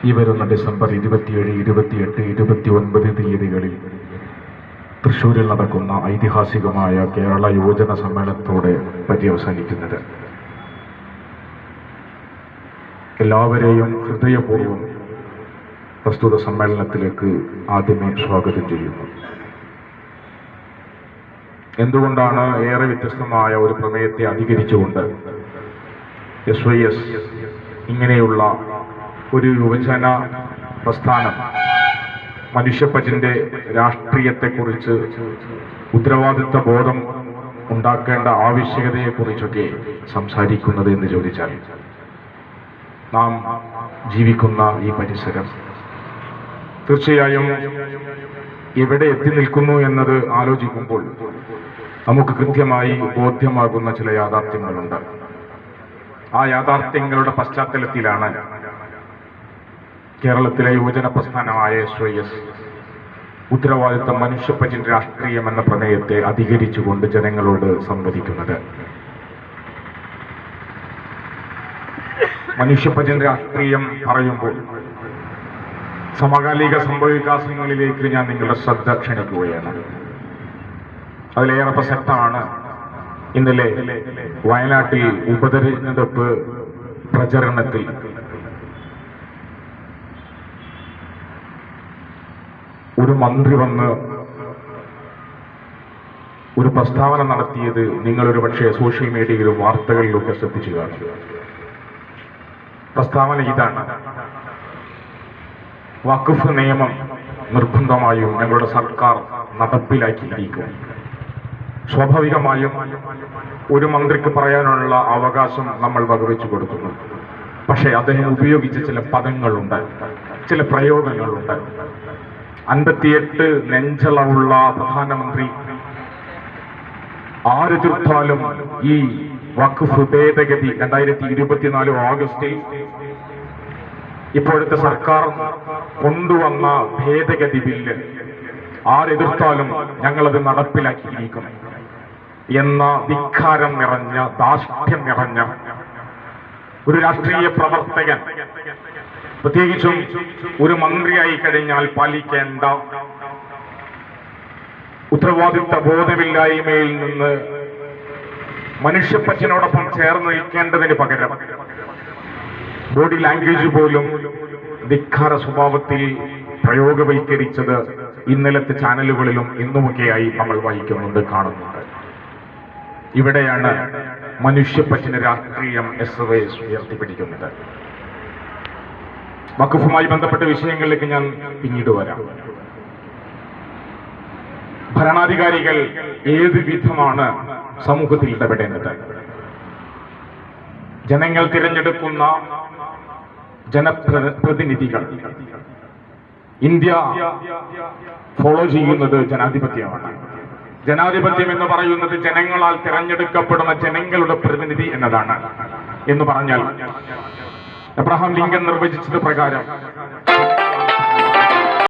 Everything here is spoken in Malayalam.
ഈ വരുന്ന ഡിസംബർ 27, 28, 29 തീയതികളിൽ തൃശ്ശൂരിൽ നടക്കുന്ന ഐതിഹാസികമായ കേരള യുവജന സമ്മേളനത്തോടെ പര്യവസാനിക്കുന്നത്. എല്ലാവരെയും ഹൃദയപൂർവ്വം പ്രസ്തുത സമ്മേളനത്തിലേക്ക് ആദ്യമേ സ്വാഗതം ചെയ്യുന്നു. എന്തുകൊണ്ടാണ് ഏറെ വ്യത്യസ്തമായ ഒരു പ്രമേയത്തെ അധികരിച്ചുകൊണ്ട് SYS ഇങ്ങനെയുള്ള ഒരു യുവജന പ്രസ്ഥാനം മനുഷ്യപ്പറ്റിന്റെ രാഷ്ട്രീയത്തെക്കുറിച്ച് ഉത്തരവാദിത്വ ബോധം ഉണ്ടാക്കേണ്ട ആവശ്യകതയെക്കുറിച്ചൊക്കെ സംസാരിക്കുന്നത് എന്ന് ചോദിച്ചാൽ, നാം ജീവിക്കുന്ന ഈ പരിസരം തീർച്ചയായും എവിടെ എത്തി നിൽക്കുന്നു എന്നത് ആലോചിക്കുമ്പോൾ നമുക്ക് കൃത്യമായി ബോധ്യമാകുന്ന ചില യാഥാർത്ഥ്യങ്ങളുണ്ട്. ആ യാഥാർത്ഥ്യങ്ങളുടെ പശ്ചാത്തലത്തിലാണ് കേരളത്തിലെ യുവജന പ്രസ്ഥാനമായ SYS ഉത്തരവാദിത്തം മനുഷ്യപ്പറ്റിന്റെ രാഷ്ട്രീയം എന്ന പ്രമേയത്തെ അധികരിച്ചുകൊണ്ട് ജനങ്ങളോട് സംവദിക്കുന്നത്. മനുഷ്യപ്പറ്റിന്റെ രാഷ്ട്രീയം പറയുമ്പോൾ സമകാലിക സംഭവവികാസങ്ങളിലേക്ക് ഞാൻ നിങ്ങളുടെ ശ്രദ്ധ ക്ഷണിക്കുകയാണ്. അതിലേറെ പ്രസക്തമാണ് ഇന്നലെ വയനാട്ടിൽ ഉപതെരഞ്ഞെടുപ്പ് പ്രചരണത്തിൽ ഒരു മന്ത്രി വന്ന് ഒരു പ്രസ്താവന നടത്തിയത് നിങ്ങളൊരു പക്ഷേ സോഷ്യൽ മീഡിയയിലും വാർത്തകളിലൊക്കെ ശ്രദ്ധിച്ചു കാണും. പ്രസ്താവന ഇതാണ്: വഖഫ് നിയമം നിർബന്ധമായും ഞങ്ങളുടെ സർക്കാർ നടപ്പിലാക്കിയിരിക്കും. സ്വാഭാവികമായും ഒരു മന്ത്രിക്ക് പറയാനുള്ള അവകാശം നമ്മൾ വകവെച്ചു കൊടുക്കുന്നു. പക്ഷേ അദ്ദേഹം ഉപയോഗിച്ച ചില പദങ്ങളുണ്ട്, ചില പ്രയോഗങ്ങളുണ്ട്. 58 നെഞ്ചളവുള്ള പ്രധാനമന്ത്രി ആരെതിർത്താലും ഈ വഖഫ് ഭേദഗതി 2024 ഓഗസ്റ്റിൽ ഇപ്പോഴത്തെ സർക്കാർ കൊണ്ടുവന്ന ഭേദഗതി ബില്ല് ആരെതിർത്താലും ഞങ്ങളത് നടപ്പിലാക്കിയിരിക്കും എന്ന ധിക്കാരം നിറഞ്ഞ, ധാർഷ്ട്യം നിറഞ്ഞ ഒരു രാഷ്ട്രീയ പ്രവർത്തകൻ, പ്രത്യേകിച്ചും ഒരു മന്ത്രിയായി കഴിഞ്ഞാൽ പാലിക്കേണ്ട ഉത്തരവാദിത്വ ബോധമില്ലായ്മയിൽ നിന്ന് മനുഷ്യപ്പറ്റിനോടൊപ്പം ചേർന്ന് നിൽക്കേണ്ടതിന് പകരം ബോഡി ലാംഗ്വേജ് പോലും ധിക്കാര സ്വഭാവത്തിൽ പ്രയോഗവൽക്കരിച്ചത് ഇന്നലത്തെ ചാനലുകളിലും ഇന്നുമൊക്കെയായി നമ്മൾ വായിക്കുന്നുണ്ട്, കാണുന്നുണ്ട്. ഇവിടെയാണ് മനുഷ്യപ്പറ്റിന് രാഷ്ട്രീയം SYS ഉയർത്തിപ്പിടിക്കുന്നത്. വഖഫുമായി ബന്ധപ്പെട്ട വിഷയങ്ങളിലേക്ക് ഞാൻ പിന്നീട് വരാം. ഭരണാധികാരികൾ ഏത് വിധമാണ് സമൂഹത്തിൽ ഇടപെടേണ്ടത്? ജനങ്ങൾ തിരഞ്ഞെടുക്കുന്ന ജനപ്രതിനിധികൾ ഇന്ത്യ ഫോളോ ചെയ്യുന്നത് ജനാധിപത്യമാണ്. ജനാധിപത്യം എന്ന് പറയുന്നത് ജനങ്ങളാൽ തിരഞ്ഞെടുക്കപ്പെടുന്ന ജനങ്ങളുടെ പ്രതിനിധി എന്നതാണ്. എന്ന് പറഞ്ഞാൽ എബ്രഹാം ലിങ്കൻ നിർവചിച്ചത് പ്രകാരം